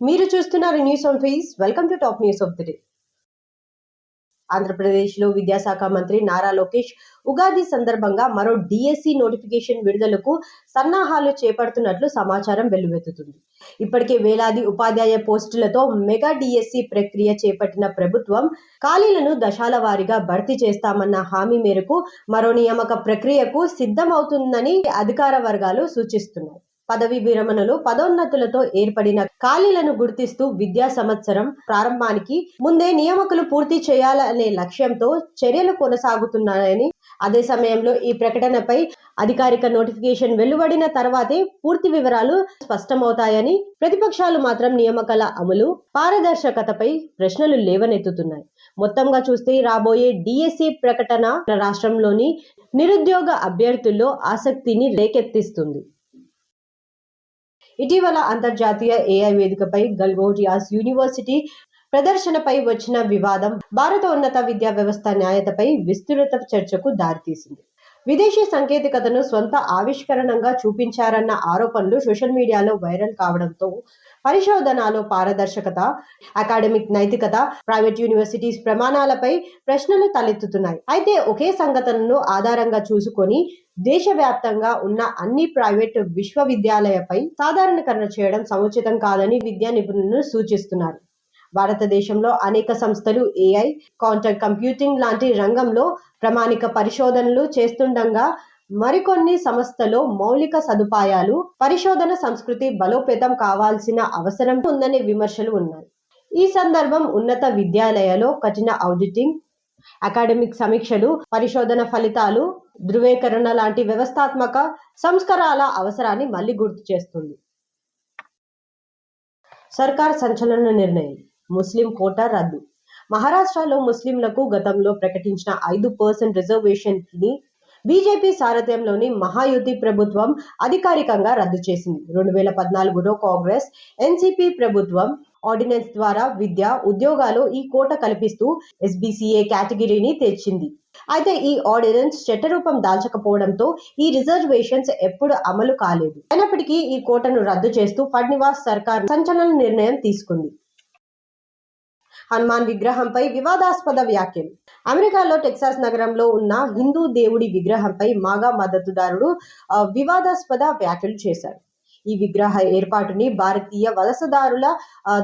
మీరు చూస్తున్నారు news on face. Welcome to top news of the day. ఆంధ్రప్రదేశ్లో విద్యాశాఖ మంత్రి నారా లోకేష్ ఉగాది సందర్భంగా మరో డిఎస్సి నోటిఫికేషన్ విడుదలకు సన్నాహాలు చేపడుతున్నట్లు సమాచారం వెల్లువెత్తుతుంది. ఇప్పటికే వేలాది ఉపాధ్యాయ పోస్టులతో మెగా డిఎస్సి ప్రక్రియ చేపట్టిన ప్రభుత్వం ఖాళీలను దశల వారీగా భర్తీ చేస్తామన్న హామీ మేరకు మరో నియామక ప్రక్రియకు సిద్ధమవుతుందని అధికార వర్గాలు సూచిస్తున్నాయి. పదవి విరమణలు, పదోన్నతులతో ఏర్పడిన ఖాళీలను గుర్తిస్తూ విద్యా సంవత్సరం ప్రారంభానికి ముందే నియామకులు పూర్తి చేయాలనే లక్ష్యంతో చర్యలు కొనసాగుతున్నాయని, అదే సమయంలో ఈ ప్రకటనపై అధికారిక నోటిఫికేషన్ వెలువడిన తర్వాతే పూర్తి వివరాలు స్పష్టమవుతాయని, ప్రతిపక్షాలు మాత్రం నియామకాల అమలు, పారదర్శకతపై ప్రశ్నలు లేవనెత్తుతున్నాయి. మొత్తంగా చూస్తే రాబోయే డిఎస్సి ప్రకటన రాష్ట్రంలోని నిరుద్యోగ అభ్యర్థుల్లో ఆసక్తిని రేకెత్తిస్తుంది. ఇటీవల అంతర్జాతీయ ఏఐ వేదికపై గల్గోటియాస్ యూనివర్సిటీ ప్రదర్శనపై వచ్చిన వివాదం భారత ఉన్నత విద్యా వ్యవస్థ న్యాయతపై విస్తృత చర్చకు దారితీసింది. విదేశీ సాంకేతికతను స్వంత ఆవిష్కరణగా చూపించారన్న ఆరోపణలు సోషల్ మీడియాలో వైరల్ కావడంతో పరిశోధనలో పారదర్శకత, అకాడమిక్ నైతికత, ప్రైవేట్ యూనివర్సిటీస్ ప్రమాణాలపై ప్రశ్నలు తలెత్తుతున్నాయి. అయితే ఒకే సంఘటనను ఆధారంగా చూసుకొని దేశవ్యాప్తంగా ఉన్న అన్ని ప్రైవేట్ విశ్వవిద్యాలయాలపై సాధారణీకరణ చేయడం సముచితం కాదని విద్యా నిపుణులు సూచిస్తున్నారు. భారతదేశంలో అనేక సంస్థలు ఏఐ, క్వాంటమ్ కంప్యూటింగ్ లాంటి రంగంలో ప్రామాణిక పరిశోధనలు చేస్తుండగా మరికొన్ని సంస్థల్లో మౌలిక సదుపాయాలు, పరిశోధన సంస్కృతి బలోపేతం కావాల్సిన అవసరం ఉందనే విమర్శలు ఉన్నాయి. ఈ సందర్భం ఉన్నత విద్యాలయాల్లో కఠిన ఆడిటింగ్, అకాడమిక్ సమీక్షలు, పరిశోధన ఫలితాలు ధృవీకరణ లాంటి వ్యవస్థాత్మక సంస్కరణల అవసరాన్ని మళ్లీ గుర్తు చేస్తుంది. సర్కార్ సంచలన నిర్ణయం. ముస్లిం కోటా రద్దు. మహారాష్ట్రలో ముస్లింలకు గతంలో ప్రకటించిన 5% రిజర్వేషన్ ని బీజేపీ సారథ్యంలోని మహాయుతి ప్రభుత్వం అధికారికంగా రద్దు చేసింది. 2014లో కాంగ్రెస్, ఎన్సీపీ ప్రభుత్వం ఆర్డినెన్స్ ద్వారా విద్య, ఉద్యోగాలు ఈ కోట కల్పిస్తూ ఎస్బీసీఏ కేటగిరీని తెచ్చింది. అయితే ఈ ఆర్డినెన్స్ చట్టరూపం దాల్చకపోవడంతో ఈ రిజర్వేషన్స్ ఎప్పుడు అమలు కాలేదు. అయినప్పటికీ ఈ కోటను రద్దు చేస్తూ ఫడ్నవీస్ సర్కార్ సంచలన నిర్ణయం తీసుకుంది. హనుమాన్ విగ్రహంపై వివాదాస్పద వ్యాఖ్యలు. అమెరికాలో టెక్సాస్ నగరంలో ఉన్న హిందూ దేవుడి విగ్రహంపై మాగా మద్దతుదారుడు వివాదాస్పద వ్యాఖ్యలు చేశారు. ఈ విగ్రహ ఏర్పాటుని భారతీయ వలసదారుల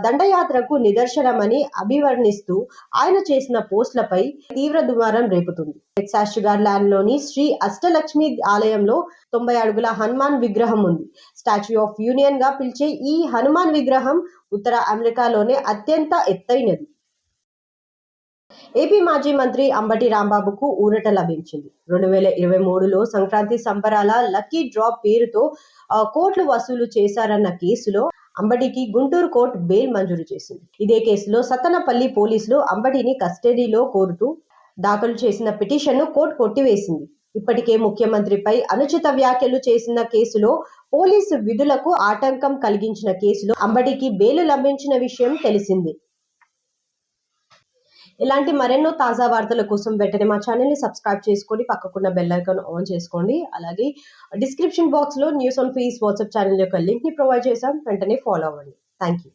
దండయాత్రకు నిదర్శనమని అభివర్ణిస్తూ ఆయన చేసిన పోస్టులపై తీవ్ర దుమారం రేపుతుంది. టెక్సాస్ షుగర్లాండ్లోని శ్రీ అష్టలక్ష్మి ఆలయంలో 90 అడుగుల హనుమాన్ విగ్రహం ఉంది. స్టాచ్యూ ఆఫ్ యూనియన్ గా పిలిచే ఈ హనుమాన్ విగ్రహం ఉత్తర అమెరికాలోనే అత్యంత ఎత్తైనది. ఏపీ మాజీ మంత్రి అంబటి రాంబాబుకు ఊరట లభించింది. 2023లో సంక్రాంతి సంబరాల లక్కీ డ్రా పేరుతో కోట్లు వసూలు చేశారన్న కేసులో అంబటికి గుంటూరు కోర్టు బెయిల్ మంజూరు చేసింది. ఇదే కేసులో సత్తెనపల్లి పోలీసులు అంబటిని కస్టడీలో కోరుతూ దాఖలు చేసిన పిటిషన్ను కోర్టు కొట్టివేసింది. ఇప్పటికే ముఖ్యమంత్రిపై అనుచిత వ్యాఖ్యలు చేసిన కేసులో, పోలీసు విధులకు ఆటంకం కలిగించిన కేసులో అంబటికి బెయిల్ లభించిన విషయం తెలిసిందే. ఇలాంటి మరెన్నో తాజా వార్తల కోసం వెంటనే మా ఛానల్ ని సబ్స్క్రైబ్ చేసుకొని పక్కకున్న బెల్ ఐకాన్ ఆన్ చేసుకోండి. అలాగే డిస్క్రిప్షన్ బాక్స్ లో news on face WhatsApp channel యొక్క లింక్ ని ప్రొవైడ్ చేశాం. వెంటనే ఫాలో అవ్వండి. Thank you.